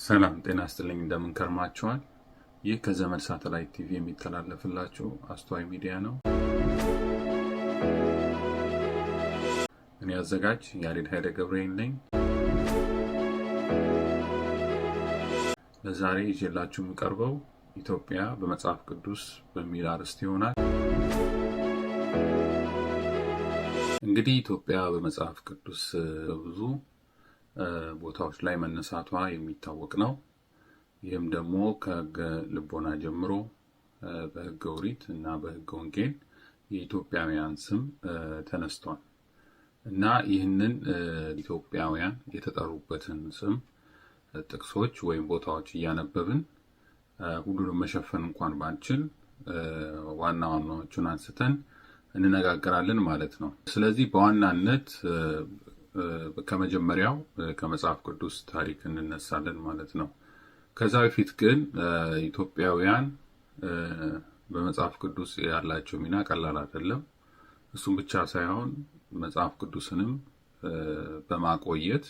ሰላም ጤና ይስጥልኝ እንደምን ከርማችኋል? ይህ ከዘመድ ሳተላይት ቲቪ የሚተላለፍላችሁ አስተዋይ ሚዲያ ነው። እኔ አዘጋጅ ያሬድ ኃይለ ገብርኤል ነኝ። ለዛሬ ይዤላችሁ የምቀርበው ኢትዮጵያ በመጽሐፍ ቅዱስ በሚል አርዕስት ይሆናል። እንግዲህ ኢትዮጵያ በመጽሐፍ ቅዱስ ብዙ ቦታዎች ላይ መነሳቷ የሚታወቅ ነው። ይህም ደግሞ ከሕገ ልቦና ጀምሮ በሕገ ኦሪት እና በሕገ ወንጌል የኢትዮጵያውያን ስም ተነስቷል እና ይህንን ኢትዮጵያውያን የተጠሩበትን ስም ጥቅሶች ወይም ቦታዎች እያነበብን ሁሉንም መሸፈን እንኳን ባንችል ዋና ዋናዎቹን አንስተን እንነጋገራለን ማለት ነው። ስለዚህ በዋናነት ከመጀመሪያው ከመጽሐፍ ቅዱስ ታሪክ እንነሳለን ማለት ነው። ከዛ በፊት ግን ኢትዮጵያውያን በመጽሐፍ ቅዱስ ያላቸው ሚና ቀላል አይደለም። እሱም ብቻ ሳይሆን መጽሐፍ ቅዱስንም በማቆየት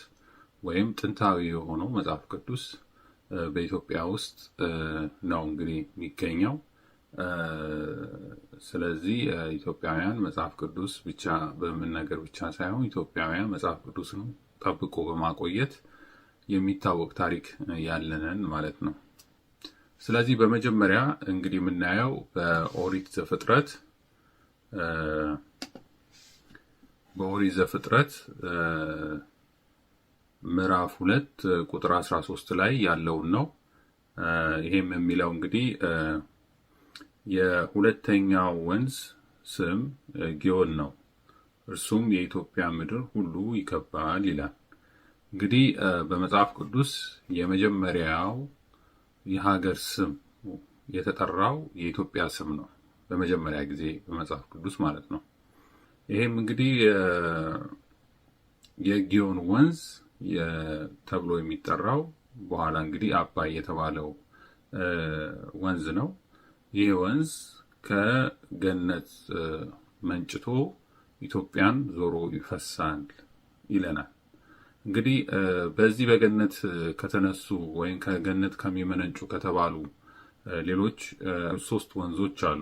ወይም ጥንታዊ የሆነው መጽሐፍ ቅዱስ በኢትዮጵያ ውስጥ ነው እንግዲህ የሚገኘው። ስለዚህ ኢትዮጵያውያን መጽሐፍ ቅዱስ ብቻ በመናገር ብቻ ሳይሆን ኢትዮጵያውያን መጽሐፍ ቅዱስን ጠብቆ በማቆየት የሚታወቅ ታሪክ ያለንን ማለት ነው። ስለዚህ በመጀመሪያ እንግዲህ የምናየው በኦሪት ዘፍጥረት ምዕራፍ 2 ቁጥር 13 ላይ ያለውን ነው። ይሄም የሚለው እንግዲህ የሁለተኛው ወንዝ ስም ጊዮን ነው፣ እርሱም የኢትዮጵያ ምድር ሁሉ ይከባል ይላል። እንግዲህ በመጽሐፍ ቅዱስ የመጀመሪያው የሀገር ስም የተጠራው የኢትዮጵያ ስም ነው፣ በመጀመሪያ ጊዜ በመጽሐፍ ቅዱስ ማለት ነው። ይሄም እንግዲህ የጊዮን ወንዝ ተብሎ የሚጠራው በኋላ እንግዲህ አባይ የተባለው ወንዝ ነው። ይህ ወንዝ ከገነት መንጭቶ ኢትዮጵያን ዞሮ ይፈሳል ይለናል። እንግዲህ በዚህ በገነት ከተነሱ ወይም ከገነት ከሚመነጩ ከተባሉ ሌሎች 3 ወንዞች አሉ።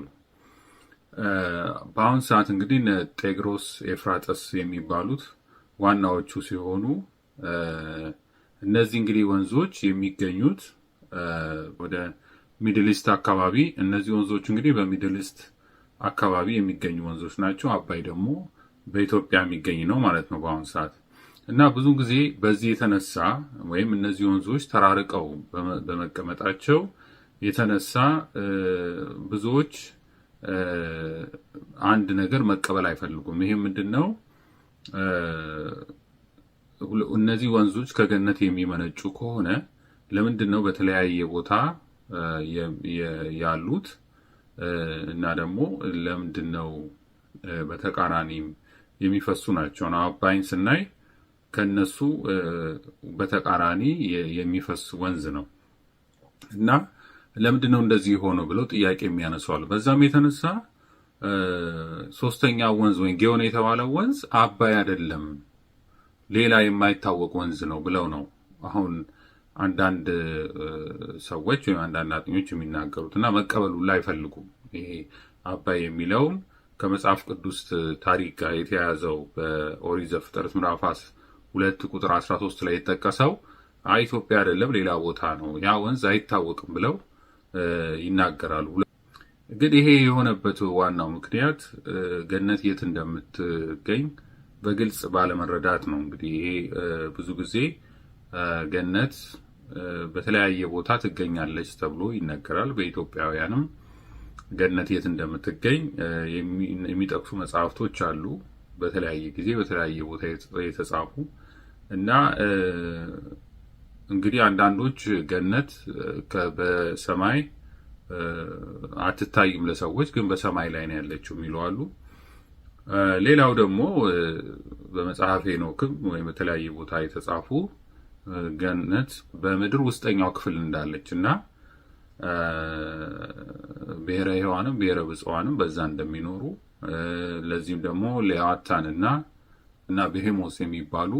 በአሁን ሰዓት እንግዲህ ጤግሮስ፣ ኤፍራጥስ የሚባሉት ዋናዎቹ ሲሆኑ እነዚህ እንግዲህ ወንዞች የሚገኙት ወደ ሚድል ኢስት አካባቢ። እነዚህ ወንዞች እንግዲህ በሚድል ኢስት አካባቢ የሚገኙ ወንዞች ናቸው። አባይ ደግሞ በኢትዮጵያ የሚገኝ ነው ማለት ነው በአሁኑ ሰዓት። እና ብዙ ጊዜ በዚህ የተነሳ ወይም እነዚህ ወንዞች ተራርቀው በመቀመጣቸው የተነሳ ብዙዎች አንድ ነገር መቀበል አይፈልጉም። ይሄ ምንድን ነው? እነዚህ ወንዞች ከገነት የሚመነጩ ከሆነ ለምንድን ነው በተለያየ ቦታ ያሉት? እና ደግሞ ለምንድን ነው በተቃራኒም የሚፈሱ ናቸው? አባይን ስናይ ከነሱ በተቃራኒ የሚፈስ ወንዝ ነው እና ለምንድን ነው እንደዚህ ሆነው ብለው ጥያቄ የሚያነሱ አሉ። በዛም የተነሳ ሶስተኛው ወንዝ ወይም ጊዮን የተባለው ወንዝ አባይ አይደለም፣ ሌላ የማይታወቅ ወንዝ ነው ብለው ነው አሁን አንዳንድ ሰዎች ወይም አንዳንድ አጥኞች የሚናገሩት እና መቀበሉ ላይ አይፈልጉም። ይሄ አባይ የሚለውን ከመጽሐፍ ቅዱስ ታሪክ ጋር የተያያዘው በኦሪት ዘፍጥረት ምዕራፍ 2 ቁጥር 13 ላይ የተጠቀሰው ኢትዮጵያ አይደለም ሌላ ቦታ ነው፣ ያ ወንዝ አይታወቅም ብለው ይናገራሉ። ግን ይሄ የሆነበት ዋናው ምክንያት ገነት የት እንደምትገኝ በግልጽ ባለመረዳት ነው። እንግዲህ ይሄ ብዙ ጊዜ ገነት በተለያየ ቦታ ትገኛለች ተብሎ ይነገራል። በኢትዮጵያውያንም ገነት የት እንደምትገኝ የሚጠቅሱ መጽሐፍቶች አሉ፣ በተለያየ ጊዜ በተለያየ ቦታ የተጻፉ እና እንግዲህ አንዳንዶች ገነት በሰማይ አትታይም ለሰዎች፣ ግን በሰማይ ላይ ነው ያለችው የሚሉ አሉ። ሌላው ደግሞ በመጽሐፈ ሄኖክም ወይም በተለያየ ቦታ የተጻፉ ገነት በምድር ውስጠኛው ክፍል እንዳለች እና ብሔረ ሕያዋንም ብሔረ ብፁዓንም በዛ እንደሚኖሩ፣ ለዚህም ደግሞ ሌዋታን እና ቤሄሞስ የሚባሉ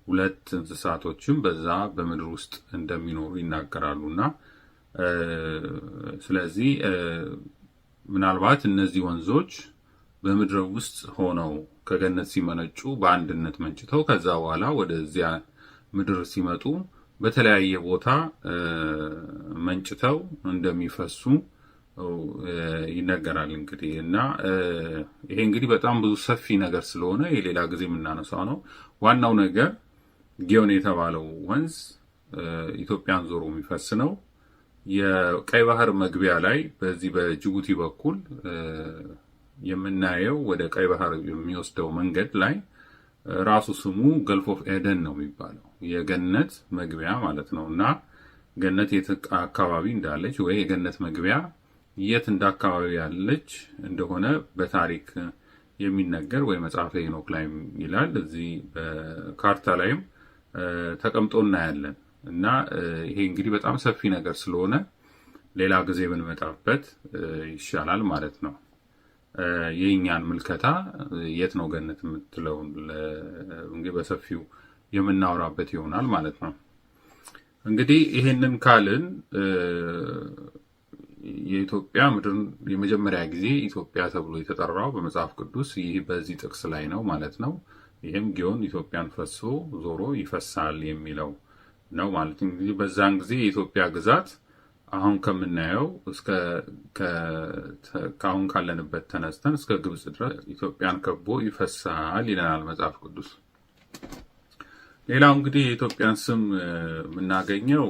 2 እንስሳቶችም በዛ በምድር ውስጥ እንደሚኖሩ ይናገራሉና ስለዚህ ምናልባት እነዚህ ወንዞች በምድር ውስጥ ሆነው ከገነት ሲመነጩ በአንድነት መንጭተው ከዛ በኋላ ወደዚያ ምድር ሲመጡ በተለያየ ቦታ መንጭተው እንደሚፈሱ ይነገራል እንግዲህ እና ይሄ እንግዲህ በጣም ብዙ ሰፊ ነገር ስለሆነ የሌላ ጊዜ የምናነሳው ነው። ዋናው ነገር ጊዮን የተባለው ወንዝ ኢትዮጵያን ዞሮ የሚፈስ ነው። የቀይ ባህር መግቢያ ላይ በዚህ በጅቡቲ በኩል የምናየው ወደ ቀይ ባህር የሚወስደው መንገድ ላይ ራሱ ስሙ ገልፍ ኦፍ ኤደን ነው የሚባለው፣ የገነት መግቢያ ማለት ነው። እና ገነት የት አካባቢ እንዳለች ወይ የገነት መግቢያ የት እንደ አካባቢ ያለች እንደሆነ በታሪክ የሚነገር ወይ መጽሐፈ ሄኖክ ላይ ይላል። እዚህ በካርታ ላይም ተቀምጦ እናያለን። እና ይሄ እንግዲህ በጣም ሰፊ ነገር ስለሆነ ሌላ ጊዜ ብንመጣበት ይሻላል ማለት ነው። የኛን ምልከታ የት ነው ገነት የምትለው እንግዲህ በሰፊው የምናወራበት ይሆናል ማለት ነው። እንግዲህ ይሄንን ካልን የኢትዮጵያ ምድር የመጀመሪያ ጊዜ ኢትዮጵያ ተብሎ የተጠራው በመጽሐፍ ቅዱስ ይህ በዚህ ጥቅስ ላይ ነው ማለት ነው። ይህም ጊዮን ኢትዮጵያን ፈሶ ዞሮ ይፈሳል የሚለው ነው ማለት ነው። እንግዲህ በዛን ጊዜ የኢትዮጵያ ግዛት አሁን ከምናየው ከአሁን ካለንበት ተነስተን እስከ ግብጽ ድረስ ኢትዮጵያን ከቦ ይፈሳል ይለናል መጽሐፍ ቅዱስ። ሌላው እንግዲህ የኢትዮጵያን ስም የምናገኘው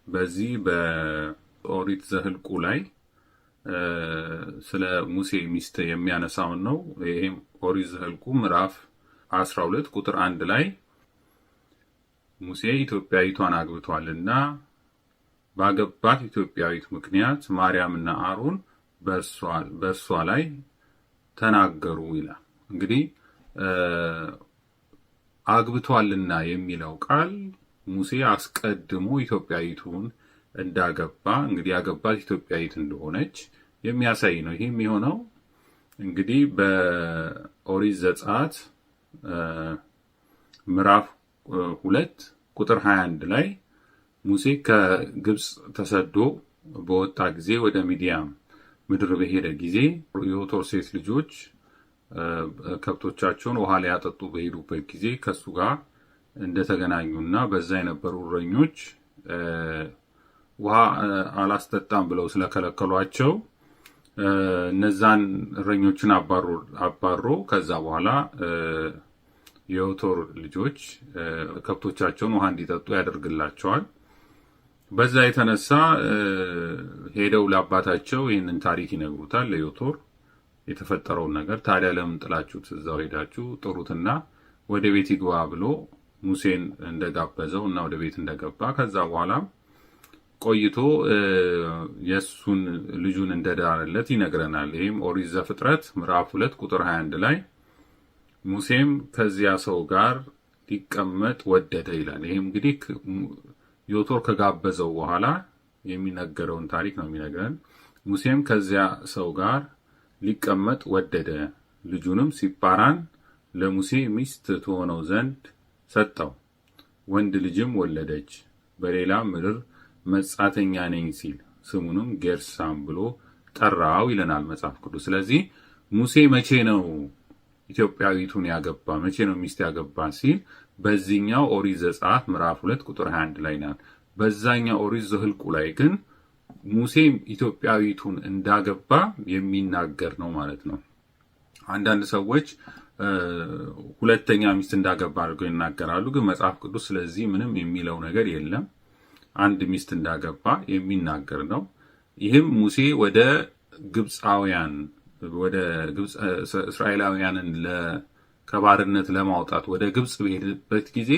በዚህ በኦሪት ዘኍልቍ ላይ ስለ ሙሴ ሚስት የሚያነሳውን ነው። ይሄም ኦሪት ዘኍልቍ ምዕራፍ 12 ቁጥር 1 ላይ ሙሴ ኢትዮጵያዊቷን አግብቷልና ባገባት ኢትዮጵያዊት ምክንያት ማርያምና አሮን በእርሷ ላይ ተናገሩ ይላል። እንግዲህ አግብቷልና የሚለው ቃል ሙሴ አስቀድሞ ኢትዮጵያዊቱን እንዳገባ እንግዲህ ያገባት ኢትዮጵያዊት እንደሆነች የሚያሳይ ነው። ይሄም የሆነው እንግዲህ በኦሪት ዘጸአት ምዕራፍ 2 ቁጥር 21 ላይ ሙሴ ከግብጽ ተሰዶ በወጣ ጊዜ ወደ ሚዲያም ምድር በሄደ ጊዜ የዮቶር ሴት ልጆች ከብቶቻቸውን ውሃ ሊያጠጡ በሄዱበት ጊዜ ከሱ ጋር እንደተገናኙና በዛ የነበሩ እረኞች ውሃ አላስጠጣም ብለው ስለከለከሏቸው እነዛን እረኞችን አባሮ ከዛ በኋላ የዮቶር ልጆች ከብቶቻቸውን ውሃ እንዲጠጡ ያደርግላቸዋል። በዛ የተነሳ ሄደው ለአባታቸው ይህንን ታሪክ ይነግሩታል፣ ለዮቶር የተፈጠረውን ነገር። ታዲያ ለምን ጥላችሁት እዛው ሄዳችሁ ጥሩትና ወደ ቤት ይግባ ብሎ ሙሴን እንደጋበዘው እና ወደ ቤት እንደገባ ከዛ በኋላ ቆይቶ የሱን ልጁን እንደዳረለት ይነግረናል። ይህም ኦሪት ዘፍጥረት ምዕራፍ 2 ቁጥር 21 ላይ ሙሴም ከዚያ ሰው ጋር ሊቀመጥ ወደደ ይላል። ይህም እንግዲህ ዮቶር ከጋበዘው በኋላ የሚነገረውን ታሪክ ነው የሚነግረን። ሙሴም ከዚያ ሰው ጋር ሊቀመጥ ወደደ፣ ልጁንም ሲጳራን ለሙሴ ሚስት ትሆነው ዘንድ ሰጠው፣ ወንድ ልጅም ወለደች። በሌላ ምድር መጻተኛ ነኝ ሲል ስሙንም ጌርሳም ብሎ ጠራው ይለናል መጽሐፍ ቅዱስ። ስለዚህ ሙሴ መቼ ነው ኢትዮጵያዊቱን ያገባ፣ መቼ ነው ሚስት ያገባ ሲል በዚህኛው ኦሪት ዘጸአት ምዕራፍ 2 ቁጥር 21 ላይ ናት። በዛኛው ኦሪት ዘኍልቍ ላይ ግን ሙሴ ኢትዮጵያዊቱን እንዳገባ የሚናገር ነው ማለት ነው። አንዳንድ ሰዎች ሁለተኛ ሚስት እንዳገባ አድርገው ይናገራሉ። ግን መጽሐፍ ቅዱስ ስለዚህ ምንም የሚለው ነገር የለም። አንድ ሚስት እንዳገባ የሚናገር ነው። ይህም ሙሴ ወደ ግብፃውያን ወደ ግብፅ እስራኤላውያንን ከባርነት ለማውጣት ወደ ግብፅ በሄደበት ጊዜ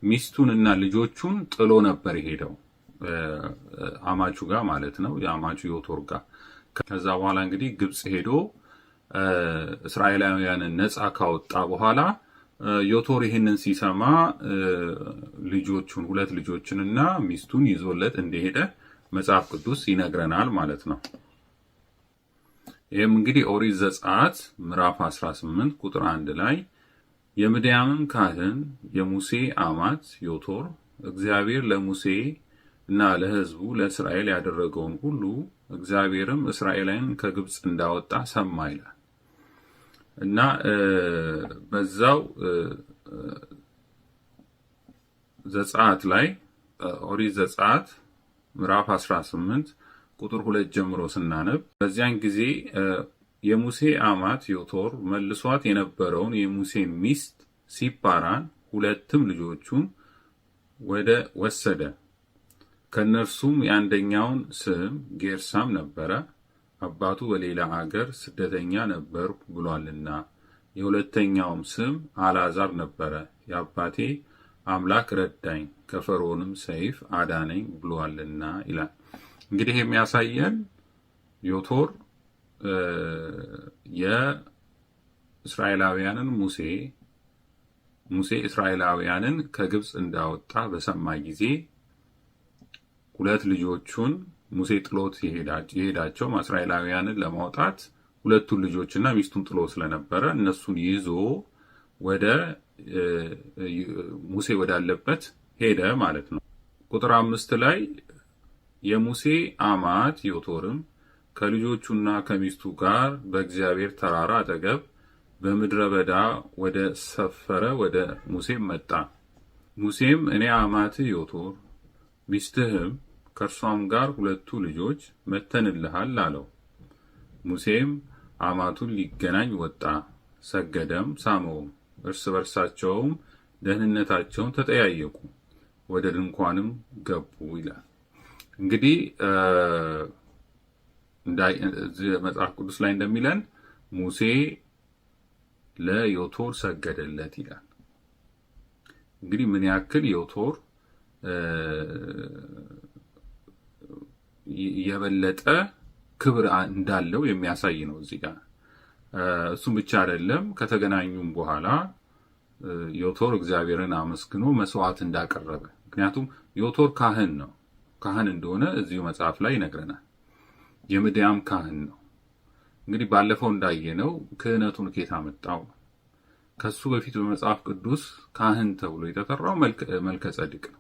ሚስቱንና ልጆቹን ጥሎ ነበር የሄደው አማቹ ጋር ማለት ነው፣ የአማቹ ዮቶር ጋር። ከዛ በኋላ እንግዲህ ግብፅ ሄዶ እስራኤላውያንን ነፃ ካወጣ በኋላ ዮቶር ይህንን ሲሰማ ልጆቹን 2 ልጆችንና ሚስቱን ይዞለት እንደሄደ መጽሐፍ ቅዱስ ይነግረናል ማለት ነው። ይህም እንግዲህ ኦሪት ዘጸአት ምዕራፍ 18 ቁጥር 1 ላይ የምድያምም ካህን የሙሴ አማት ዮቶር እግዚአብሔር ለሙሴ እና ለሕዝቡ ለእስራኤል ያደረገውን ሁሉ እግዚአብሔርም እስራኤልን ከግብፅ እንዳወጣ ሰማ ይላል እና በዛው ዘጸአት ላይ ኦሪት ዘጸአት ምዕራፍ 18 ቁጥር 2 ጀምሮ ስናነብ በዚያን ጊዜ የሙሴ አማት ዮቶር መልሷት የነበረውን የሙሴን ሚስት ሲፓራን ሁለትም ልጆቹን ወሰደ። ከእነርሱም የአንደኛውን ስም ጌርሳም ነበረ፣ አባቱ በሌላ አገር ስደተኛ ነበርኩ ብሏልና። የሁለተኛውም ስም አልዓዛር ነበረ፣ የአባቴ አምላክ ረዳኝ ከፈርዖንም ሰይፍ አዳነኝ ብሏልና ይላል። እንግዲህ የሚያሳየን ዮቶር የእስራኤላውያንን ሙሴ እስራኤላውያንን ከግብፅ እንዳወጣ በሰማ ጊዜ ሁለት ልጆቹን ሙሴ ጥሎት የሄዳቸው እስራኤላውያንን ለማውጣት ሁለቱን ልጆችና ሚስቱን ጥሎ ስለነበረ እነሱን ይዞ ወደ ሙሴ ወዳለበት ሄደ ማለት ነው። ቁጥር 5 ላይ የሙሴ አማት ዮቶርም ከልጆቹና ከሚስቱ ጋር በእግዚአብሔር ተራራ አጠገብ በምድረ በዳ ወደ ሰፈረ ወደ ሙሴም መጣ። ሙሴም እኔ አማትህ ዮቶር ሚስትህም ከእርሷም ጋር ሁለቱ ልጆች መተንልሃል አለው። ሙሴም አማቱን ሊገናኝ ወጣ፣ ሰገደም፣ ሳመውም። እርስ በርሳቸውም ደህንነታቸውን ተጠያየቁ፣ ወደ ድንኳንም ገቡ ይላል። እንግዲህ መጽሐፍ ቅዱስ ላይ እንደሚለን ሙሴ ለዮቶር ሰገደለት ይላል። እንግዲህ ምን ያክል ዮቶር የበለጠ ክብር እንዳለው የሚያሳይ ነው እዚህ ጋር። እሱም ብቻ አይደለም፣ ከተገናኙም በኋላ ዮቶር እግዚአብሔርን አመስግኖ መስዋዕት እንዳቀረበ፣ ምክንያቱም ዮቶር ካህን ነው። ካህን እንደሆነ እዚሁ መጽሐፍ ላይ ይነግረናል። የምድያም ካህን ነው። እንግዲህ ባለፈው እንዳየነው ክህነቱን ከየት አመጣው? ከሱ በፊት በመጽሐፍ ቅዱስ ካህን ተብሎ የተጠራው መልከ ጸዲቅ ነው።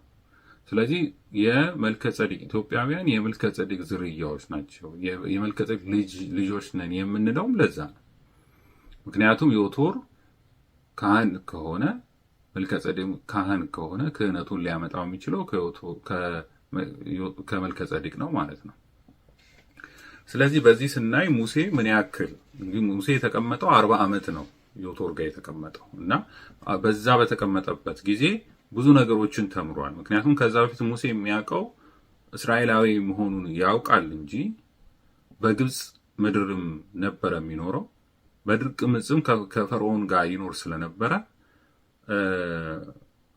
ስለዚህ የመልከ ጸዲቅ ኢትዮጵያውያን የመልከ ጸዲቅ ዝርያዎች ናቸው። የመልከ ጸዲቅ ልጆች ነን የምንለውም ለዛ ነው። ምክንያቱም ዮቶር ካህን ከሆነ መልከ ጸዲቅ ካህን ከሆነ ክህነቱን ሊያመጣው የሚችለው ከመልከ ጸዲቅ ነው ማለት ነው። ስለዚህ በዚህ ስናይ ሙሴ ምን ያክል ሙሴ የተቀመጠው 40 ዓመት ነው ዮቶር ጋር የተቀመጠው እና በዛ በተቀመጠበት ጊዜ ብዙ ነገሮችን ተምሯል። ምክንያቱም ከዛ በፊት ሙሴ የሚያውቀው እስራኤላዊ መሆኑን ያውቃል እንጂ በግብፅ ምድርም ነበረ የሚኖረው። በድርቅ ምጽም ከፈርዖን ጋር ይኖር ስለነበረ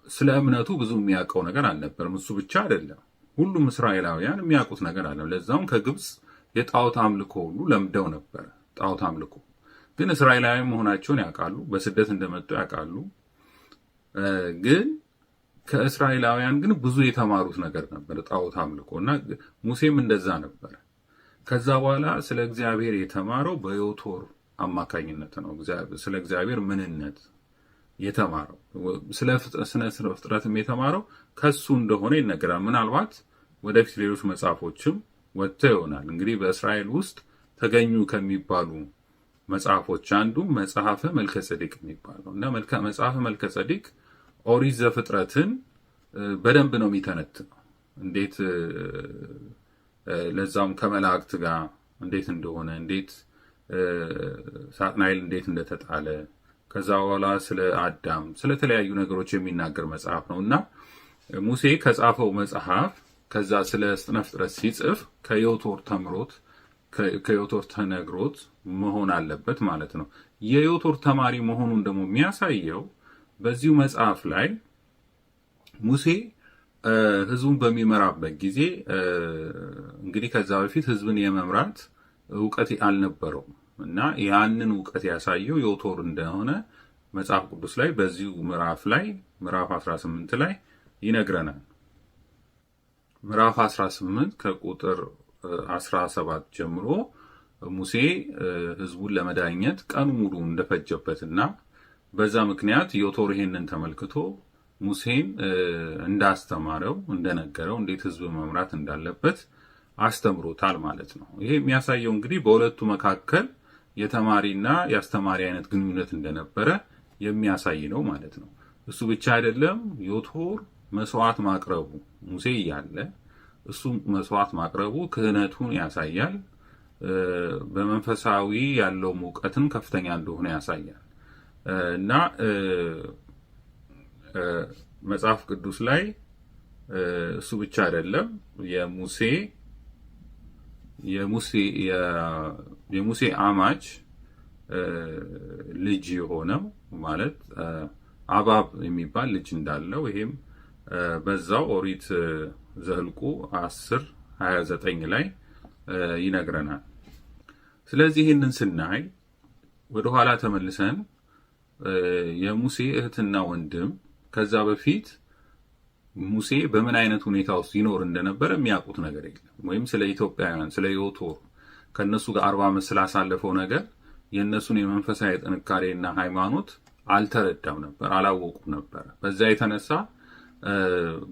ስለ እምነቱ ብዙ የሚያውቀው ነገር አልነበረም። እሱ ብቻ አይደለም፣ ሁሉም እስራኤላውያን የሚያውቁት ነገር አለ። ለዛውም ከግብፅ የጣዖት አምልኮ ሁሉ ለምደው ነበረ። ጣዖት አምልኮ ግን እስራኤላዊ መሆናቸውን ያውቃሉ፣ በስደት እንደመጡ ያውቃሉ። ግን ከእስራኤላውያን ግን ብዙ የተማሩት ነገር ነበር ጣዖት አምልኮ እና ሙሴም እንደዛ ነበር። ከዛ በኋላ ስለ እግዚአብሔር የተማረው በዮቶር አማካኝነት ነው። ስለ እግዚአብሔር ምንነት የተማረው ስለ ፍጥረትም የተማረው ከሱ እንደሆነ ይነገራል። ምናልባት ወደፊት ሌሎች መጽሐፎችም ወጥተው ይሆናል። እንግዲህ በእስራኤል ውስጥ ተገኙ ከሚባሉ መጽሐፎች አንዱ መጽሐፈ መልከጸዲቅ የሚባለው እና መጽሐፈ መልከጸዲቅ ኦሪት ዘፍጥረትን በደንብ ነው የሚተነትነው። እንዴት ለዛውም ከመላእክት ጋር እንዴት እንደሆነ፣ እንዴት ሳጥናኤል እንዴት እንደተጣለ፣ ከዛ በኋላ ስለ አዳም ስለተለያዩ ነገሮች የሚናገር መጽሐፍ ነው እና ሙሴ ከጻፈው መጽሐፍ ከዛ ስለ ስነ ፍጥረት ሲጽፍ ከዮቶር ተምሮት ከዮቶር ተነግሮት መሆን አለበት ማለት ነው። የዮቶር ተማሪ መሆኑን ደግሞ የሚያሳየው በዚሁ መጽሐፍ ላይ ሙሴ ህዝቡን በሚመራበት ጊዜ እንግዲህ ከዛ በፊት ህዝብን የመምራት እውቀት አልነበረውም እና ያንን እውቀት ያሳየው ዮቶር እንደሆነ መጽሐፍ ቅዱስ ላይ በዚሁ ምዕራፍ 18 ላይ ይነግረናል። ምዕራፍ 18 ከቁጥር 17 ጀምሮ ሙሴ ህዝቡን ለመዳኘት ቀኑ ሙሉ እንደፈጀበትና በዛ ምክንያት ዮቶር ይሄንን ተመልክቶ ሙሴን እንዳስተማረው እንደነገረው እንዴት ህዝብ መምራት እንዳለበት አስተምሮታል ማለት ነው። ይሄ የሚያሳየው እንግዲህ በሁለቱ መካከል የተማሪና የአስተማሪ አይነት ግንኙነት እንደነበረ የሚያሳይ ነው ማለት ነው። እሱ ብቻ አይደለም፣ ዮቶር መስዋዕት ማቅረቡ ሙሴ እያለ እሱ መስዋዕት ማቅረቡ ክህነቱን ያሳያል። በመንፈሳዊ ያለው ሙቀትን ከፍተኛ እንደሆነ ያሳያል እና መጽሐፍ ቅዱስ ላይ እሱ ብቻ አይደለም የሙሴ አማች ልጅ የሆነው ማለት አባብ የሚባል ልጅ እንዳለው ይሄም በዛው ኦሪት ዘኍልቍ 10:29 ላይ ይነግረናል። ስለዚህ ይህንን ስናይ ወደ ኋላ ተመልሰን የሙሴ እህትና ወንድም ከዛ በፊት ሙሴ በምን አይነት ሁኔታ ውስጥ ይኖር እንደነበረ የሚያውቁት ነገር የለም። ወይም ስለ ኢትዮጵያውያን ስለ ዮቶር ከነሱ ጋር 40 ዓመት ስላሳለፈው ነገር የነሱን የመንፈሳዊ ጥንካሬና ሃይማኖት አልተረዳም ነበር፣ አላወቁም ነበር። በዛ የተነሳ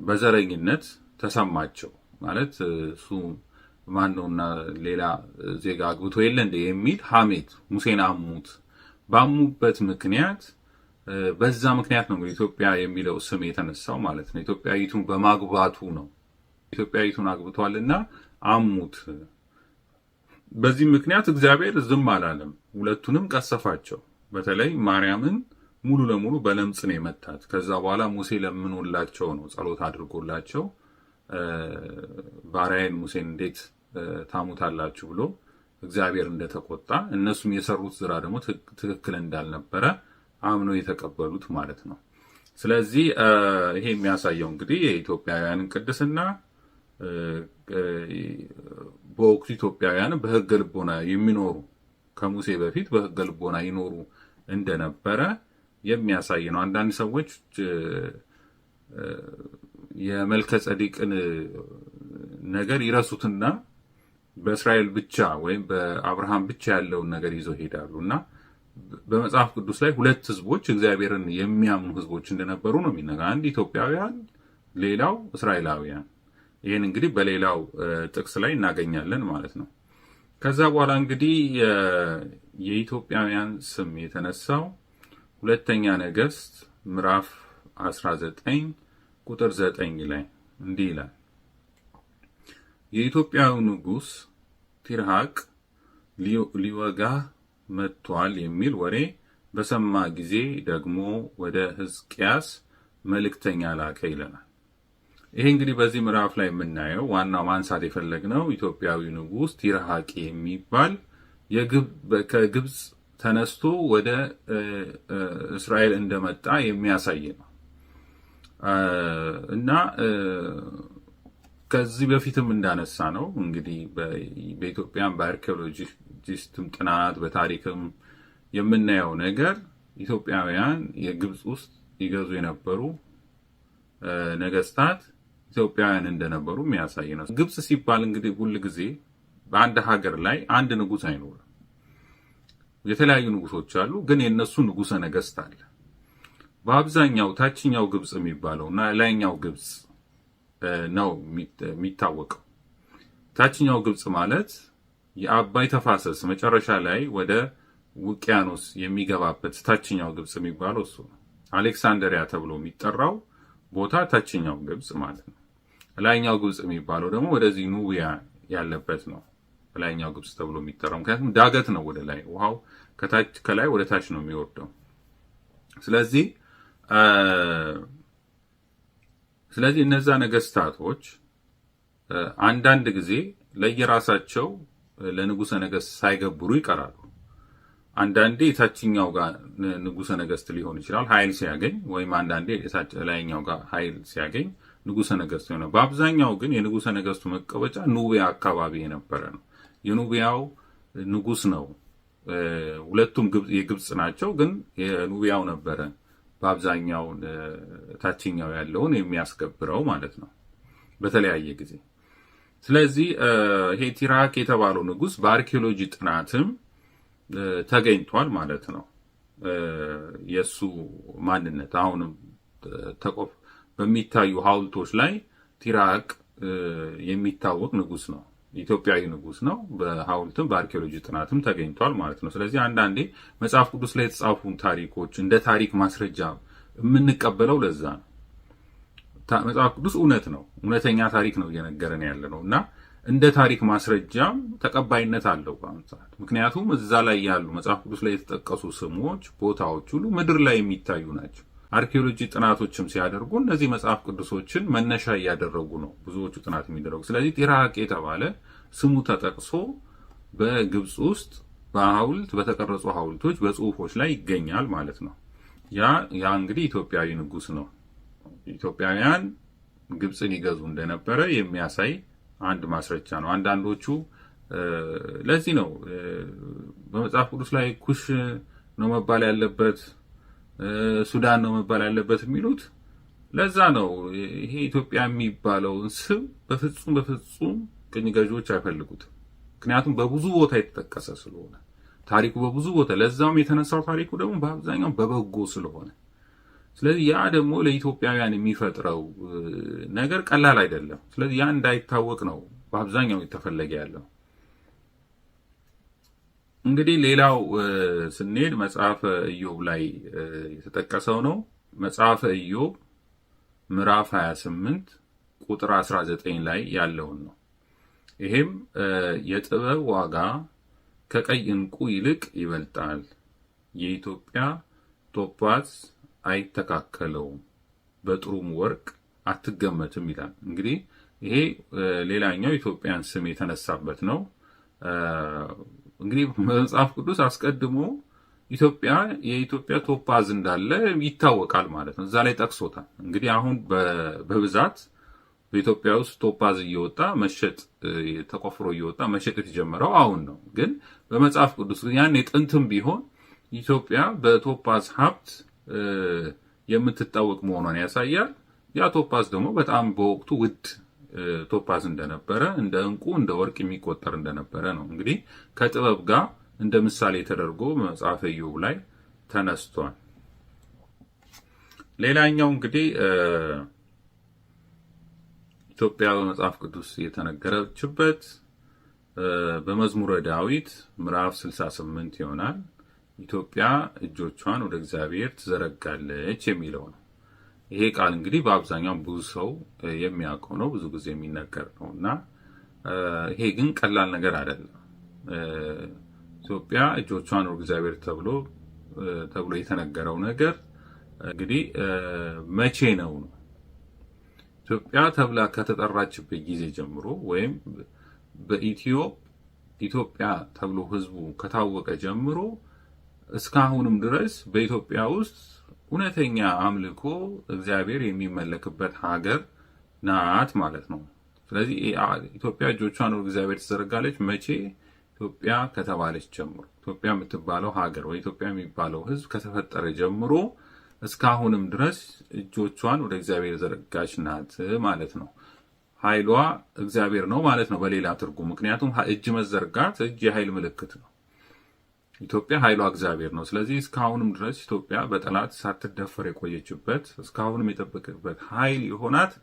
በዘረኝነት ተሰማቸው። ማለት እሱ ማነውና ሌላ ዜጋ አግብቶ የለ እንደ የሚል ሐሜት ሙሴን አሙት። ባሙበት ምክንያት በዛ ምክንያት ነው ኢትዮጵያ የሚለው ስም የተነሳው ማለት ነው። ኢትዮጵያዊቱን በማግባቱ ነው። ኢትዮጵያዊቱን አግብቷልና አሙት። በዚህ ምክንያት እግዚአብሔር ዝም አላለም፣ ሁለቱንም ቀሰፋቸው። በተለይ ማርያምን ሙሉ ለሙሉ በለምጽ ነው የመታት። ከዛ በኋላ ሙሴ ለምኖላቸው ነው ጸሎት አድርጎላቸው ባሪያዬን ሙሴን እንዴት ታሙታላችሁ ብሎ እግዚአብሔር እንደተቆጣ እነሱም የሰሩት ስራ ደግሞ ትክክል እንዳልነበረ አምነው የተቀበሉት ማለት ነው። ስለዚህ ይሄ የሚያሳየው እንግዲህ የኢትዮጵያውያንን ቅድስና በወቅቱ ኢትዮጵያውያን በሕገ ልቦና የሚኖሩ ከሙሴ በፊት በሕገ ልቦና ይኖሩ እንደነበረ የሚያሳይ ነው። አንዳንድ ሰዎች የመልከ ጸዲቅን ነገር ይረሱትና በእስራኤል ብቻ ወይም በአብርሃም ብቻ ያለውን ነገር ይዘው ይሄዳሉ እና በመጽሐፍ ቅዱስ ላይ ሁለት ህዝቦች እግዚአብሔርን የሚያምኑ ህዝቦች እንደነበሩ ነው የሚነገረው። አንድ ኢትዮጵያውያን፣ ሌላው እስራኤላውያን። ይህን እንግዲህ በሌላው ጥቅስ ላይ እናገኛለን ማለት ነው። ከዛ በኋላ እንግዲህ የኢትዮጵያውያን ስም የተነሳው ሁለተኛ ነገሥት ምዕራፍ 19 ቁጥር 9 ላይ እንዲህ ይላል። የኢትዮጵያው ንጉሥ ቲርሃቅ ሊወጋህ መጥቷል የሚል ወሬ በሰማ ጊዜ ደግሞ ወደ ሕዝቅያስ መልእክተኛ ላከ ይለናል። ይሄ እንግዲህ በዚህ ምዕራፍ ላይ የምናየው ዋናው ማንሳት የፈለግነው ኢትዮጵያዊ ንጉሥ ቲርሃቅ የሚባል ከግብፅ ተነስቶ ወደ እስራኤል እንደመጣ የሚያሳይ ነው እና ከዚህ በፊትም እንዳነሳ ነው እንግዲህ በኢትዮጵያን በአርኪኦሎጂስትም ጥናት በታሪክም የምናየው ነገር ኢትዮጵያውያን የግብፅ ውስጥ ይገዙ የነበሩ ነገስታት ኢትዮጵያውያን እንደነበሩ የሚያሳይ ነው። ግብፅ ሲባል እንግዲህ ሁል ጊዜ በአንድ ሀገር ላይ አንድ ንጉስ አይኖርም። የተለያዩ ንጉሶች አሉ፣ ግን የነሱ ንጉሰ ነገስት አለ። በአብዛኛው ታችኛው ግብፅ የሚባለው እና ላይኛው ግብፅ ነው የሚታወቀው። ታችኛው ግብፅ ማለት የአባይ ተፋሰስ መጨረሻ ላይ ወደ ውቅያኖስ የሚገባበት ታችኛው ግብፅ የሚባለው እሱ ነው። አሌክሳንደሪያ ተብሎ የሚጠራው ቦታ ታችኛው ግብፅ ማለት ነው። ላይኛው ግብፅ የሚባለው ደግሞ ወደዚህ ኑቢያ ያለበት ነው ላይኛው ግብፅ ተብሎ የሚጠራው። ምክንያቱም ዳገት ነው ወደ ላይ፣ ውሃው ከላይ ወደ ታች ነው የሚወርደው። ስለዚህ እነዛ ነገስታቶች አንዳንድ ጊዜ ለየራሳቸው ለንጉሰ ነገስት ሳይገብሩ ይቀራሉ። አንዳንዴ የታችኛው ጋር ንጉሰ ነገስት ሊሆን ይችላል ኃይል ሲያገኝ፣ ወይም አንዳንዴ ላይኛው ጋር ኃይል ሲያገኝ ንጉሰ ነገስት ይሆናል። በአብዛኛው ግን የንጉሰ ነገስቱ መቀመጫ ኑቢያ አካባቢ የነበረ ነው። የኑቢያው ንጉስ ነው። ሁለቱም የግብፅ ናቸው፣ ግን የኑቢያው ነበረ በአብዛኛው ታችኛው ያለውን የሚያስገብረው ማለት ነው በተለያየ ጊዜ። ስለዚህ ይሄ ቲርሃቅ የተባለው ንጉስ በአርኪኦሎጂ ጥናትም ተገኝቷል ማለት ነው። የሱ ማንነት አሁንም በሚታዩ ሐውልቶች ላይ ቲራቅ የሚታወቅ ንጉስ ነው። ኢትዮጵያዊ ንጉስ ነው። በሐውልትም በአርኪኦሎጂ ጥናትም ተገኝቷል ማለት ነው። ስለዚህ አንዳንዴ መጽሐፍ ቅዱስ ላይ የተጻፉ ታሪኮች እንደ ታሪክ ማስረጃ የምንቀበለው ለዛ ነው። መጽሐፍ ቅዱስ እውነት ነው፣ እውነተኛ ታሪክ ነው እየነገረን ያለ ነው እና እንደ ታሪክ ማስረጃም ተቀባይነት አለው በአሁኑ ሰዓት። ምክንያቱም እዛ ላይ ያሉ መጽሐፍ ቅዱስ ላይ የተጠቀሱ ስሞች፣ ቦታዎች ሁሉ ምድር ላይ የሚታዩ ናቸው። አርኪኦሎጂ ጥናቶችም ሲያደርጉ እነዚህ መጽሐፍ ቅዱሶችን መነሻ እያደረጉ ነው ብዙዎቹ ጥናት የሚደረጉ። ስለዚህ ቲራቅ የተባለ ስሙ ተጠቅሶ በግብፅ ውስጥ በሐውልት በተቀረጹ ሐውልቶች በጽሁፎች ላይ ይገኛል ማለት ነው። ያ እንግዲህ ኢትዮጵያዊ ንጉስ ነው። ኢትዮጵያውያን ግብፅን ይገዙ እንደነበረ የሚያሳይ አንድ ማስረጃ ነው። አንዳንዶቹ ለዚህ ነው በመጽሐፍ ቅዱስ ላይ ኩሽ ነው መባል ያለበት፣ ሱዳን ነው መባል ያለበት የሚሉት ለዛ ነው። ይሄ ኢትዮጵያ የሚባለውን ስም በፍጹም ቅኝ ገዢዎች አይፈልጉትም። ምክንያቱም በብዙ ቦታ የተጠቀሰ ስለሆነ ታሪኩ በብዙ ቦታ፣ ለዛም የተነሳው ታሪኩ ደግሞ በአብዛኛው በበጎ ስለሆነ፣ ስለዚህ ያ ደግሞ ለኢትዮጵያውያን የሚፈጥረው ነገር ቀላል አይደለም። ስለዚህ ያ እንዳይታወቅ ነው በአብዛኛው የተፈለገ ያለው። እንግዲህ ሌላው ስንሄድ መጽሐፈ ኢዮብ ላይ የተጠቀሰው ነው። መጽሐፈ ኢዮብ ምዕራፍ 28 ቁጥር 19 ላይ ያለውን ነው። ይሄም የጥበብ ዋጋ ከቀይ ዕንቁ ይልቅ ይበልጣል፣ የኢትዮጵያ ቶጳዝ አይተካከለውም፣ በጥሩም ወርቅ አትገመትም ይላል። እንግዲህ ይሄ ሌላኛው ኢትዮጵያን ስም የተነሳበት ነው። እንግዲህ መጽሐፍ ቅዱስ አስቀድሞ የኢትዮጵያ ቶጳዝ እንዳለ ይታወቃል ማለት ነው። እዛ ላይ ጠቅሶታል። እንግዲህ አሁን በብዛት በኢትዮጵያ ውስጥ ቶጳዝ እየወጣ መሸጥ ተቆፍሮ እየወጣ መሸጥ የተጀመረው አሁን ነው። ግን በመጽሐፍ ቅዱስ ያን የጥንትም ቢሆን ኢትዮጵያ በቶጳዝ ሀብት የምትታወቅ መሆኗን ያሳያል። ያ ቶጳዝ ደግሞ በጣም በወቅቱ ውድ ቶጳዝ እንደነበረ፣ እንደ ዕንቁ እንደ ወርቅ የሚቆጠር እንደነበረ ነው። እንግዲህ ከጥበብ ጋር እንደ ምሳሌ ተደርጎ መጽሐፈ ኢዮብ ላይ ተነስቷል። ሌላኛው እንግዲህ ኢትዮጵያ በመጽሐፍ ቅዱስ የተነገረችበት በመዝሙረ ዳዊት ምዕራፍ 68 ይሆናል። ኢትዮጵያ እጆቿን ወደ እግዚአብሔር ትዘረጋለች የሚለው ነው። ይሄ ቃል እንግዲህ በአብዛኛው ብዙ ሰው የሚያውቀው ነው፣ ብዙ ጊዜ የሚነገር ነው እና ይሄ ግን ቀላል ነገር አይደለም። ኢትዮጵያ እጆቿን ወደ እግዚአብሔር ተብሎ የተነገረው ነገር እንግዲህ መቼ ነው? ኢትዮጵያ ተብላ ከተጠራችበት ጊዜ ጀምሮ ወይም ኢትዮጵያ ተብሎ ሕዝቡ ከታወቀ ጀምሮ እስካሁንም ድረስ በኢትዮጵያ ውስጥ እውነተኛ አምልኮ እግዚአብሔር የሚመለክበት ሀገር ናት ማለት ነው። ስለዚህ ኢትዮጵያ እጆቿን ወደ እግዚአብሔር ትዘረጋለች መቼ? ኢትዮጵያ ከተባለች ጀምሮ፣ ኢትዮጵያ የምትባለው ሀገር ወይ ኢትዮጵያ የሚባለው ሕዝብ ከተፈጠረ ጀምሮ እስካሁንም ድረስ እጆቿን ወደ እግዚአብሔር ዘረጋች ናት ማለት ነው። ኃይሏ እግዚአብሔር ነው ማለት ነው በሌላ ትርጉም። ምክንያቱም እጅ መዘርጋት እጅ የኃይል ምልክት ነው። ኢትዮጵያ ኃይሏ እግዚአብሔር ነው። ስለዚህ እስካሁንም ድረስ ኢትዮጵያ በጠላት ሳትደፈር የቆየችበት እስካሁንም የጠበቀበት ኃይል የሆናት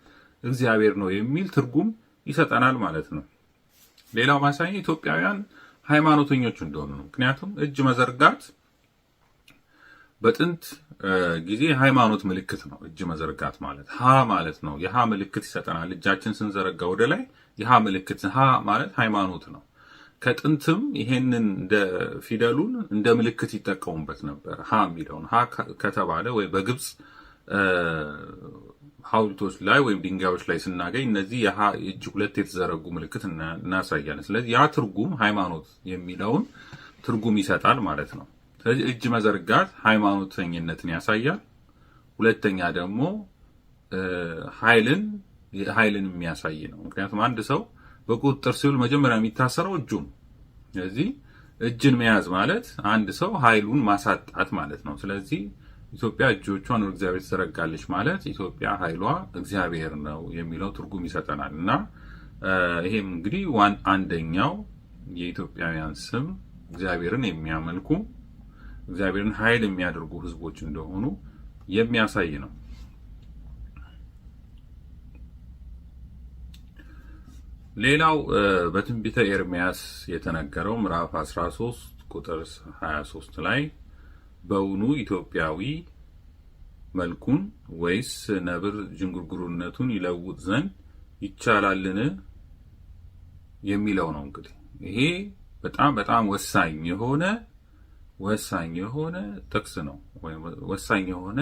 እግዚአብሔር ነው የሚል ትርጉም ይሰጠናል ማለት ነው። ሌላው ማሳያ ኢትዮጵያውያን ሃይማኖተኞች እንደሆኑ ነው። ምክንያቱም እጅ መዘርጋት በጥንት ጊዜ ሃይማኖት ምልክት ነው። እጅ መዘርጋት ማለት ሀ ማለት ነው። የሀ ምልክት ይሰጠናል። እጃችን ስንዘረጋ ወደ ላይ የሀ ምልክት፣ ሀ ማለት ሃይማኖት ነው። ከጥንትም ይሄንን እንደ ፊደሉን እንደ ምልክት ይጠቀሙበት ነበር። ሀ የሚለውን ሀ ከተባለ ወይ በግብፅ ሐውልቶች ላይ ወይም ድንጋዮች ላይ ስናገኝ እነዚህ የሀ እጅ ሁለት የተዘረጉ ምልክት እናሳያለን። ስለዚህ ያ ትርጉም ሃይማኖት የሚለውን ትርጉም ይሰጣል ማለት ነው። ስለዚህ እጅ መዘርጋት ሃይማኖተኝነትን ያሳያል። ሁለተኛ ደግሞ ኃይልን የሚያሳይ ነው። ምክንያቱም አንድ ሰው በቁጥጥር ሲውል መጀመሪያ የሚታሰረው እጁ ነው። ስለዚህ እጅን መያዝ ማለት አንድ ሰው ኃይሉን ማሳጣት ማለት ነው። ስለዚህ ኢትዮጵያ እጆቿን ወደ እግዚአብሔር ትዘረጋለች ማለት ኢትዮጵያ ኃይሏ እግዚአብሔር ነው የሚለው ትርጉም ይሰጠናል እና ይሄም እንግዲህ አንደኛው የኢትዮጵያውያን ስም እግዚአብሔርን የሚያመልኩ እግዚአብሔርን ኃይል የሚያደርጉ ህዝቦች እንደሆኑ የሚያሳይ ነው። ሌላው በትንቢተ ኤርምያስ የተነገረው ምዕራፍ 13 ቁጥር 23 ላይ በውኑ ኢትዮጵያዊ መልኩን ወይስ ነብር ጅንጉርጉርነቱን ይለውጥ ዘንድ ይቻላልን የሚለው ነው። እንግዲህ ይሄ በጣም በጣም ወሳኝ የሆነ ጥቅስ ነው፣ ወይም ወሳኝ የሆነ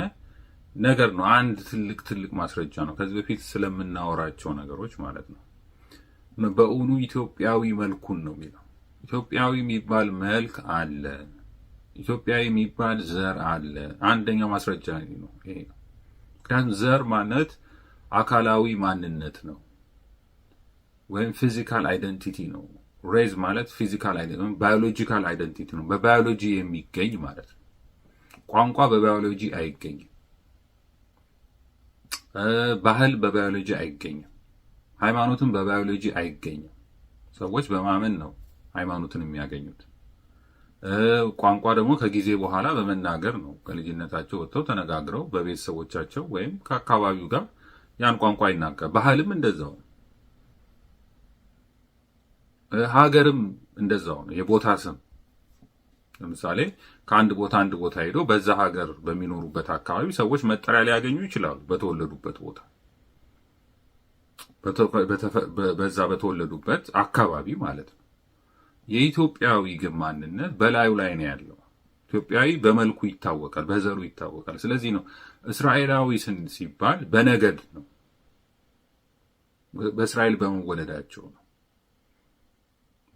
ነገር ነው። አንድ ትልቅ ማስረጃ ነው፣ ከዚህ በፊት ስለምናወራቸው ነገሮች ማለት ነው። በእውኑ ኢትዮጵያዊ መልኩን ነው የሚለው። ኢትዮጵያዊ የሚባል መልክ አለ፣ ኢትዮጵያዊ የሚባል ዘር አለ። አንደኛው ማስረጃ ነው ይሄ ነው። ምክንያቱም ዘር ማለት አካላዊ ማንነት ነው፣ ወይም ፊዚካል አይደንቲቲ ነው። ሬዝ ማለት ፊዚካል አይደንቲቲ፣ ባዮሎጂካል አይደንቲቲ ነው፣ በባዮሎጂ የሚገኝ ማለት ነው። ቋንቋ በባዮሎጂ አይገኝም። ባህል በባዮሎጂ አይገኝም። ሃይማኖትም በባዮሎጂ አይገኝም። ሰዎች በማመን ነው ሃይማኖትን የሚያገኙት። ቋንቋ ደግሞ ከጊዜ በኋላ በመናገር ነው። ከልጅነታቸው ወጥተው ተነጋግረው በቤተሰቦቻቸው ወይም ከአካባቢው ጋር ያን ቋንቋ ይናገራል። ባህልም እንደዛው ነው። ሀገርም እንደዛው ነው። የቦታ ስም ለምሳሌ ከአንድ ቦታ አንድ ቦታ ሄዶ በዛ ሀገር በሚኖሩበት አካባቢ ሰዎች መጠሪያ ሊያገኙ ይችላሉ። በተወለዱበት ቦታ በዛ በተወለዱበት አካባቢ ማለት ነው። የኢትዮጵያዊ ግን ማንነት በላዩ ላይ ነው ያለው። ኢትዮጵያዊ በመልኩ ይታወቃል፣ በዘሩ ይታወቃል። ስለዚህ ነው እስራኤላዊ ሲባል በነገድ ነው፣ በእስራኤል በመወለዳቸው ነው።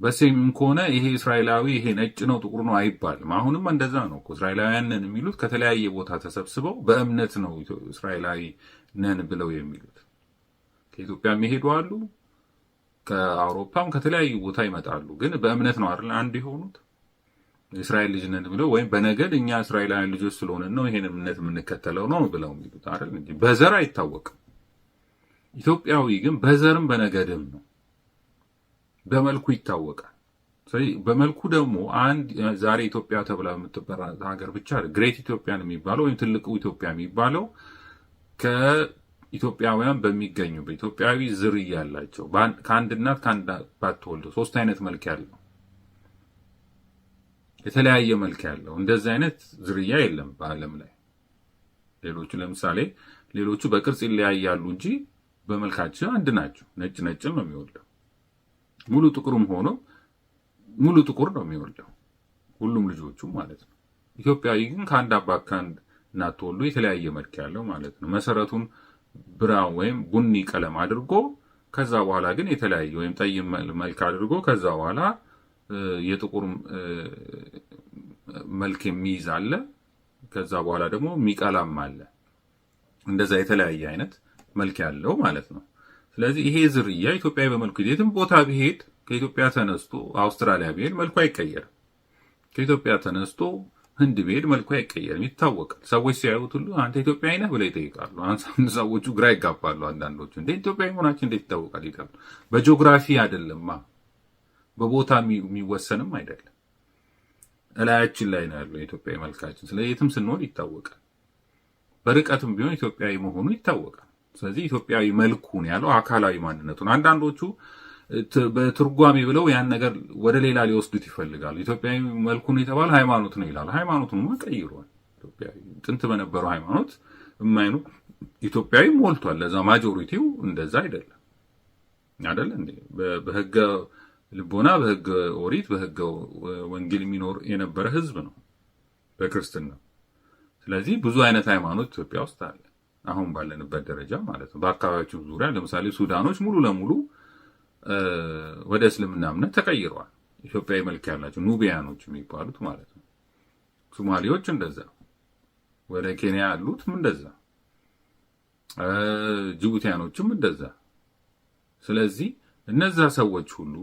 በሴም ከሆነ ይሄ እስራኤላዊ ይሄ ነጭ ነው ጥቁር ነው አይባልም። አሁንም እንደዛ ነው እኮ እስራኤላውያን ነን የሚሉት ከተለያየ ቦታ ተሰብስበው በእምነት ነው እስራኤላዊ ነን ብለው የሚሉት። ከኢትዮጵያ የሚሄዱ አሉ፣ ከአውሮፓም ከተለያዩ ቦታ ይመጣሉ። ግን በእምነት ነው አይደል አንድ የሆኑት። እስራኤል ልጅ ነን ብለው ወይም በነገድ እኛ እስራኤላውያን ልጆች ስለሆነን ነው ይሄን እምነት የምንከተለው ነው ብለው የሚሉት አይደል እንጂ በዘር አይታወቅም። ኢትዮጵያዊ ግን በዘርም በነገድም ነው፣ በመልኩ ይታወቃል። ስለዚህ በመልኩ ደግሞ አንድ ዛሬ ኢትዮጵያ ተብላ የምትጠራ ሀገር ብቻ ግሬት ኢትዮጵያን የሚባለው ወይም ትልቁ ኢትዮጵያ የሚባለው ከኢትዮጵያውያን በሚገኙ በኢትዮጵያዊ ዝርያ ያላቸው ከአንድ እናት ከአንድ አባት ተወልደው ሶስት አይነት መልክ ያለው የተለያየ መልክ ያለው እንደዚህ አይነት ዝርያ የለም በዓለም ላይ። ሌሎቹ ለምሳሌ ሌሎቹ በቅርጽ ይለያያሉ እንጂ በመልካቸው አንድ ናቸው። ነጭ ነጭም ነው የሚወልደው፣ ሙሉ ጥቁርም ሆኖ ሙሉ ጥቁር ነው የሚወልደው ሁሉም ልጆቹ ማለት ነው። ኢትዮጵያዊ ግን ከአንድ አባት ከአንድ እናት ተወልዶ የተለያየ መልክ ያለው ማለት ነው። መሰረቱን ብራውን ወይም ቡኒ ቀለም አድርጎ ከዛ በኋላ ግን የተለያየ ወይም ጠይም መልክ አድርጎ ከዛ በኋላ የጥቁር መልክ የሚይዝ አለ። ከዛ በኋላ ደግሞ የሚቀላም አለ። እንደዛ የተለያየ አይነት መልክ ያለው ማለት ነው። ስለዚህ ይሄ ዝርያ ኢትዮጵያዊ በመልኩ የትም ቦታ ቢሄድ ከኢትዮጵያ ተነስቶ አውስትራሊያ ቢሄድ መልኩ አይቀየርም። ከኢትዮጵያ ተነስቶ ህንድ ቢሄድ መልኩ አይቀየርም፣ ይታወቃል። ሰዎች ሲያዩት ሁሉ አንተ ኢትዮጵያዊ ነህ ብለው ይጠይቃሉ። ሰዎቹ ግራ ይጋባሉ። አንዳንዶቹ እንዴ ኢትዮጵያዊ መሆናችን እንዴት ይታወቃል ይላሉ። በጂኦግራፊ አይደለማ፣ በቦታ የሚወሰንም አይደለም፣ እላያችን ላይ ነው ያለው የኢትዮጵያዊ መልካችን። ስለዚህ የትም ስንሆን ይታወቃል። በርቀትም ቢሆን ኢትዮጵያዊ መሆኑ ይታወቃል። ስለዚህ ኢትዮጵያዊ መልኩን ያለው አካላዊ ማንነቱን አንዳንዶቹ በትርጓሜ ብለው ያን ነገር ወደ ሌላ ሊወስዱት ይፈልጋሉ። ኢትዮጵያዊ መልኩን የተባለ ሃይማኖት ነው ይላሉ። ሃይማኖቱን ቀይሯል። ኢትዮጵያዊ ጥንት በነበረው ሃይማኖት የማይኑ ኢትዮጵያዊ ሞልቷል። ለዛ ማጆሪቲው እንደዛ አይደለም አይደል እንዴ? በህገ ልቦና፣ በህገ ኦሪት፣ በህገ ወንጌል የሚኖር የነበረ ህዝብ ነው በክርስትና። ስለዚህ ብዙ አይነት ሃይማኖት ኢትዮጵያ ውስጥ አለ አሁን ባለንበት ደረጃ ማለት ነው። በአካባቢያችን ዙሪያ ለምሳሌ ሱዳኖች ሙሉ ለሙሉ ወደ እስልምና እምነት ተቀይረዋል። ኢትዮጵያዊ መልክ ያላቸው ኑቢያኖች የሚባሉት ማለት ነው። ሶማሌዎች እንደዛ፣ ወደ ኬንያ ያሉትም እንደዛ፣ ጅቡቲያኖችም እንደዛ። ስለዚህ እነዛ ሰዎች ሁሉ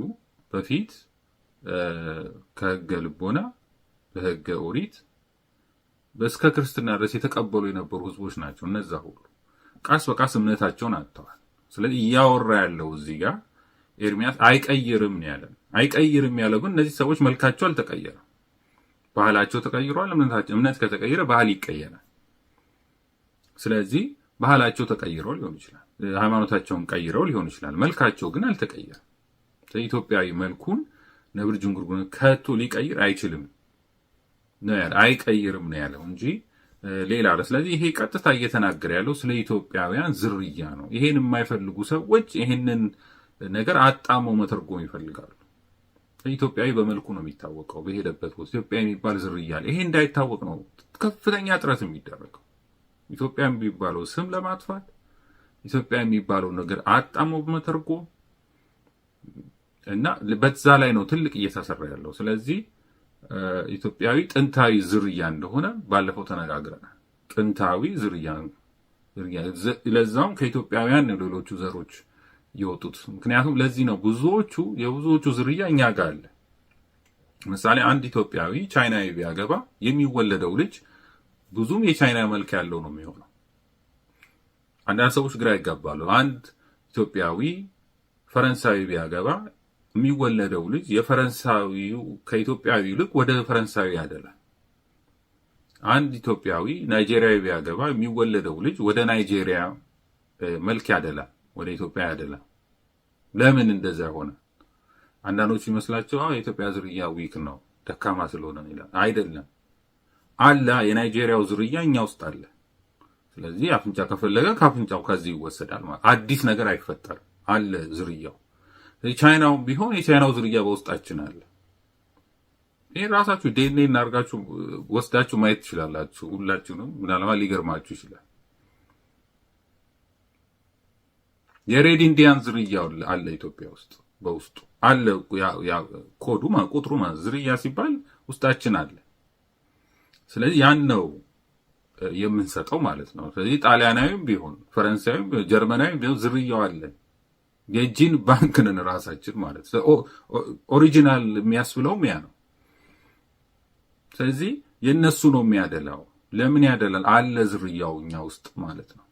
በፊት ከህገ ልቦና በህገ ኦሪት እስከ ክርስትና ድረስ የተቀበሉ የነበሩ ህዝቦች ናቸው። እነዛ ሁሉ ቃስ በቃስ እምነታቸውን አጥተዋል። ስለዚህ እያወራ ያለው እዚህ ጋር ኤርሚያስ አይቀይርም ነው ያለው። አይቀይርም ያለው ግን እነዚህ ሰዎች መልካቸው አልተቀየረም። ባህላቸው ተቀይሯል። እምነት ከተቀየረ ባህል ይቀየራል። ስለዚህ ባህላቸው ተቀይረው ሊሆን ይችላል፣ ሃይማኖታቸውን ቀይረው ሊሆን ይችላል። መልካቸው ግን አልተቀየረም። ኢትዮጵያዊ መልኩን ነብር ጅንጉርጉር ከቶ ሊቀይር አይችልም ነው ያለ፣ አይቀይርም ነው ያለው እንጂ ሌላ አለ። ስለዚህ ይሄ ቀጥታ እየተናገረ ያለው ስለ ኢትዮጵያውያን ዝርያ ነው። ይሄን የማይፈልጉ ሰዎች ይሄንን ነገር አጣመው መተርጎም ይፈልጋሉ። ኢትዮጵያዊ በመልኩ ነው የሚታወቀው፣ በሄደበት ቦታ ኢትዮጵያ የሚባል ዝርያ አለ። ይሄ እንዳይታወቅ ነው ከፍተኛ ጥረት የሚደረገው። ኢትዮጵያ የሚባለው ስም ለማጥፋት፣ ኢትዮጵያ የሚባለው ነገር አጣመው በመተርጎም እና በዛ ላይ ነው ትልቅ እየተሰራ ያለው። ስለዚህ ኢትዮጵያዊ ጥንታዊ ዝርያ እንደሆነ ባለፈው ተነጋግረናል። ጥንታዊ ዝርያ ለዛውም ከኢትዮጵያውያን ሌሎቹ ዘሮች የወጡት። ምክንያቱም ለዚህ ነው የብዙዎቹ ዝርያ እኛ ጋር አለ። ምሳሌ አንድ ኢትዮጵያዊ ቻይናዊ ቢያገባ የሚወለደው ልጅ ብዙም የቻይና መልክ ያለው ነው የሚሆነው። አንዳንድ ሰዎች ግራ ይጋባሉ። አንድ ኢትዮጵያዊ ፈረንሳዊ ቢያገባ የሚወለደው ልጅ የፈረንሳዊው ከኢትዮጵያዊ ይልቅ ወደ ፈረንሳዊ ያደላል። አንድ ኢትዮጵያዊ ናይጄሪያዊ ቢያገባ የሚወለደው ልጅ ወደ ናይጄሪያ መልክ ያደላል፣ ወደ ኢትዮጵያ ያደላል። ለምን እንደዛ ሆነ? አንዳንዶቹ ይመስላቸው የኢትዮጵያ ዝርያ ዊክ ነው ደካማ ስለሆነ ይላል። አይደለም፣ አለ የናይጄሪያው ዝርያ እኛ ውስጥ አለ። ስለዚህ አፍንጫ ከፈለገ ከአፍንጫው ከዚህ ይወሰዳል ማለት አዲስ ነገር አይፈጠርም፣ አለ ዝርያው። ቻይናው ቢሆን የቻይናው ዝርያ በውስጣችን አለ። ይሄ ራሳችሁ ዲኤንኤ እናርጋችሁ ወስዳችሁ ማየት ትችላላችሁ። ሁላችሁንም ምናልባት ሊገርማችሁ ይችላል። የሬድ ኢንዲያን ዝርያ አለ ኢትዮጵያ ውስጥ በውስጡ አለ። ኮዱ ቁጥሩ ዝርያ ሲባል ውስጣችን አለ። ስለዚህ ያን ነው የምንሰጠው ማለት ነው። ስለዚህ ጣሊያናዊም ቢሆን ፈረንሳዊም ጀርመናዊም ቢሆን ዝርያው አለ። የጂን ባንክ ነን ራሳችን ማለት ነው። ኦሪጂናል የሚያስብለውም ያ ነው። ስለዚህ የነሱ ነው የሚያደላው። ለምን ያደላል? አለ ዝርያው እኛ ውስጥ ማለት ነው።